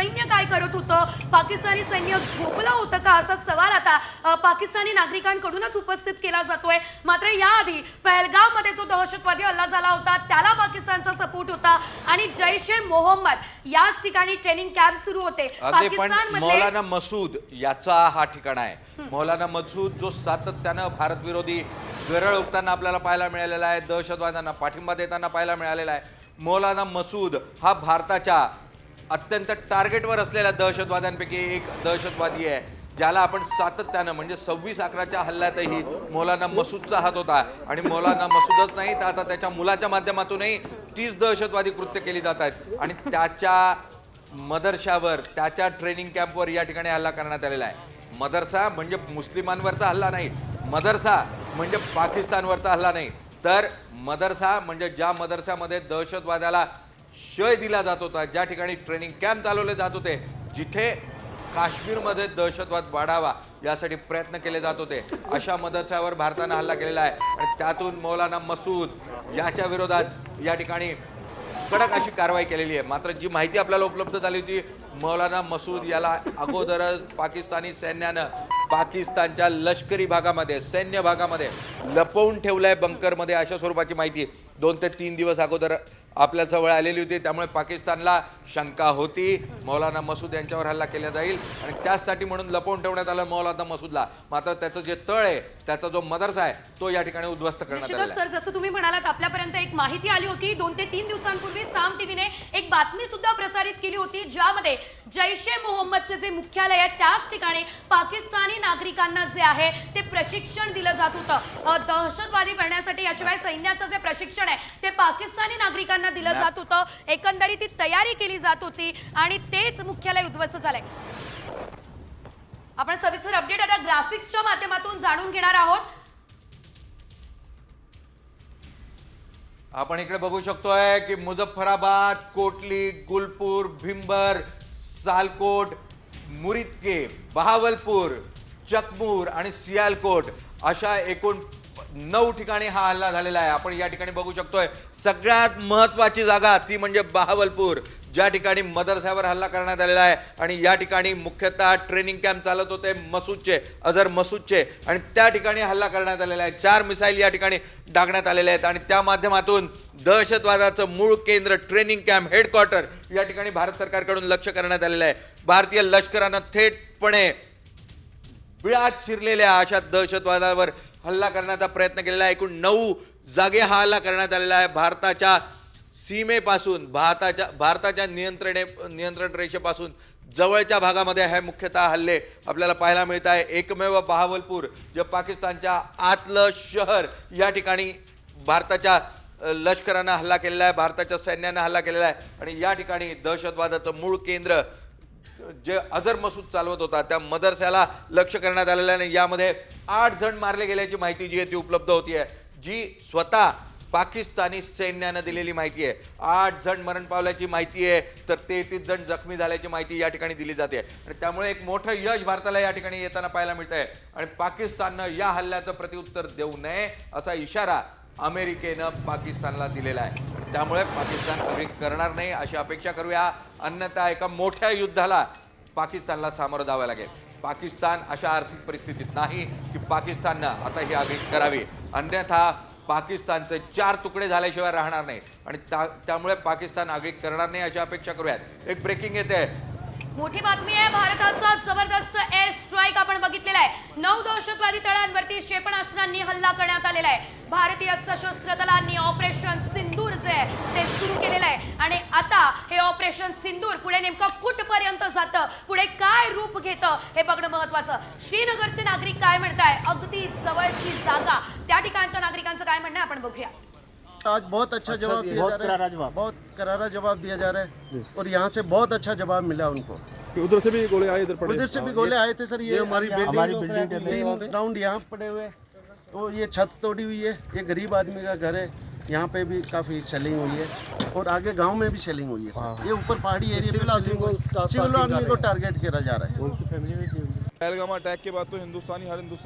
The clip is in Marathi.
सैन्य काय करत होतं, पाकिस्तानी सैन्य झोपलं होतं का, असा सवाल आता पाकिस्तानी नागरिकांकडूनच उपस्थित केला जातोय। मात्र याआधी पहलगाममध्ये जो दहशतवादी हल्ला झाला होता त्याला पाकिस्तानचा सपोर्ट होता आणि जैश ए मोहम्मद याच ठिकाणी ट्रेनिंग कॅम्प सुरू होते पाकिस्तान। मौलाना मसूद याचा हा ठिकाण आहे। मौलाना मसूद जो सातत्यानं भारत विरोधी गरळ उगताना आपल्याला पाहायला मिळालेला आहे, दहशतवाद्यांना पाठिंबा देताना पाहायला मिळालेला आहे। मौलाना मसूद हा भारताच्या अत्यंत टार्गेटवर असलेल्या दहशतवाद्यांपैकी एक दहशतवादी आहे, ज्याला आपण सातत्यानं म्हणजे 26/11च्या हल्ल्यातही मौलाना मसूदचा हात होता आणि मौलाना मसूदच नाही तर आता त्याच्या मुलाच्या माध्यमातूनही 30 दहशतवादी कृत्य केली जात आहेत आणि त्याच्या मदरशावर त्याच्या ट्रेनिंग कॅम्पवर या ठिकाणी हल्ला करण्यात आलेला आहे। मदरसा म्हणजे मुस्लिमांवरचा हल्ला नाही, मदरसा म्हणजे पाकिस्तानवरचा हल्ला नाही, तर मदरसा म्हणजे ज्या मदरसामध्ये दहशतवाद्याला शय दिला जात होता, ज्या ठिकाणी ट्रेनिंग कॅम्प चालवले जात होते, जिथे काश्मीरमध्ये दहशतवाद वाढावा यासाठी प्रयत्न केले जात होते, अशा मदरसावर भारताने हल्ला केलेला आहे आणि त्यातून मौलाना मसूद याच्या विरोधात या ठिकाणी कडक अशी कारवाई केलेली आहे। मात्र जी माहिती आपल्याला उपलब्ध झाली होती, मौलाना मसूद याला अगोदरच पाकिस्तानी सैन्यानं पाकिस्तानच्या लष्करी भागामध्ये सैन्य भागामध्ये लपवून ठेवलंय बंकरमध्ये, अशा स्वरूपाची माहिती 2 ते 3 दिवस अगोदर आपल्या जवळ आलेली होती। त्यामुळे पाकिस्तानला शंका होती मौलाना मसूद यांच्यावर हल्ला केला जाईल आणि त्यासाठी म्हणून लपवून ठेवण्यात आलं मौलाना मसूदला। मात्र त्याचं जे तळ आहे, त्याचा जो मदरसा आहे, तो या ठिकाणी उद्ध्वस्त करण्यात आला आहे। सर, जसं तुम्ही म्हणालात आपल्यापर्यंत एक माहिती आली होती, 2 ते 3 दिवसांपूर्वी साम टीव्हीने एक बातमी सुद्धा प्रसारित केली होती, ज्यामध्ये जैश ए मोहम्मदचे जे मुख्यालय आहे त्याच ठिकाणी पाकिस्तानी नागरिकांना जे आहे ते प्रशिक्षण दिलं जात होतं। दहशतवादी करण्यासाठी याशिवाय सैन्याचं जे प्रशिक्षण आहे ते पाकिस्तानी नागरिकांना दिलं जात होतं। एकंदरीत ती तयारी केली जात होती आणि तेच मुख्यालय उद्ध्वस्त झालंय। आपण सविस्तर अपडेट आता ग्राफिक्सच्या माध्यमातून जाणून घेणार आहोत। आपण इकडे बघू शकतोय की मुझफ्फराबाद, कोटली, गुलपूर, भिंबर, सालकोट, मुरिदके, बहावलपूर, चकमूर आणि सियालकोट अशा एकूण 9 ठिकाणी हा हल्ला झालेला आहे। आपण या ठिकाणी बघू शकतोय सगळ्यात महत्त्वाची जागा ती म्हणजे बहावलपूर, ज्या ठिकाणी मदरसावर हल्ला करण्यात आलेला आहे आणि या ठिकाणी मुख्यतः ट्रेनिंग कॅम्प चालत होते मसूदचे, अझर मसूदचे, आणि त्या ठिकाणी हल्ला करण्यात आलेला आहे। 4 मिसाईल या ठिकाणी डागण्यात आलेले आहेत आणि त्या माध्यमातून दहशतवादाचं मूळ केंद्र ट्रेनिंग कॅम्प हेडक्वार्टर या ठिकाणी भारत सरकारकडून लक्ष करण्यात आलेलं आहे। भारतीय लष्करानं थेटपणे बिळात शिरलेल्या अशा दहशतवादावर हल्ला करण्याचा प्रयत्न केलेला आहे। एकूण 9 जागे हा हल्ला करण्यात आलेला आहे। भारताच्या सीमेपासून भारताच्या नियंत्रण रेषेपासून जवळच्या भागामध्ये हे मुख्यतः हल्ले आपल्याला पाहायला मिळत आहे। एकमेव बहावलपूर जे पाकिस्तानच्या आतलं शहर या ठिकाणी भारताच्या लष्करानं हल्ला केलेला आहे, भारताच्या सैन्यानं हल्ला केलेला आहे आणि या ठिकाणी दहशतवादाचं मूळ केंद्र जे अझर मसूद चालवत होता त्या मदरसाला लक्ष करण्यात आलेलं आहे। यामध्ये 8 जण मारले गेल्याची माहिती जी आहे ती उपलब्ध होती आहे, जी स्वतः पाकिस्तानी सैन्यानं दिलेली माहिती आहे। 8 जण मरण पावल्याची माहिती आहे, तर 33 जण जखमी झाल्याची माहिती या ठिकाणी दिली जाते आणि त्यामुळे एक मोठं यश भारताला या ठिकाणी येताना पाहायला मिळत आहे आणि पाकिस्ताननं या हल्ल्याचं प्रत्युत्तर देऊ नये असा इशारा अमेरिकेनं पाकिस्तानला दिलेला आहे आणि त्यामुळे पाकिस्तान आगळीक करणार नाही अशी अपेक्षा करूया, अन्यथा एका मोठ्या युद्धाला पाकिस्तानला सामोरं जावं लागेल। पाकिस्तान अशा आर्थिक परिस्थितीत नाही की पाकिस्ताननं आता ही आगळीक करावी, अन्यथा पाकिस्तानचे 4 तुकडे झाल्याशिवाय राहणार नाही आणि त्यामुळे पाकिस्तान आगळीक करणार नाही अशी अपेक्षा करूयात। एक ब्रेकिंग येते, मोठी बातमी आहे, भारताचा जबरदस्त एअर स्ट्राईक आपण बघितलेला आहे। 9 दहशतवादी तळांवरती क्षेपणास्त्रांनी हल्ला करण्यात आलेला आहे। भारतीय सशस्त्र दलांनी ऑपरेशन सिंदूर जे आहे ते सुरू केलेलं आहे आणि आता हे ऑपरेशन सिंदूर पुढे नेमकं कुठपर्यंत जातं, पुढे काय रूप घेतं हे बघणं महत्त्वाचं। श्रीनगरचे नागरिक काय म्हणताय, अगदी जवळची जागा, त्या ठिकाणच्या नागरिकांचं काय म्हणणं आहे आपण बघूया। आज बहुत अच्छा जवाब दिया जा रहा है, बहुत करारा जवाब दिया जा रहा है और यहाँ से बहुत अच्छा जवाब मिला उनको। उधर से भी गोले आए, उधर से भी गोले आए थे सर। ये हमारी बिल्डिंग 3 राउंड यहाँ पड़े हुए, तो ये छत तोड़ी हुई है, ये गरीब आदमी का घर है, यहाँ पे भी काफ़ी सेलिंग हुई है और आगे गांव में भी सेलिंग हुई है। ये ऊपर पहाड़ी एरिया में सिविल आदमी को टारगेट किया जा रहा है। पहलगाम अटैक के बाद तो हर हिंदुस्तानी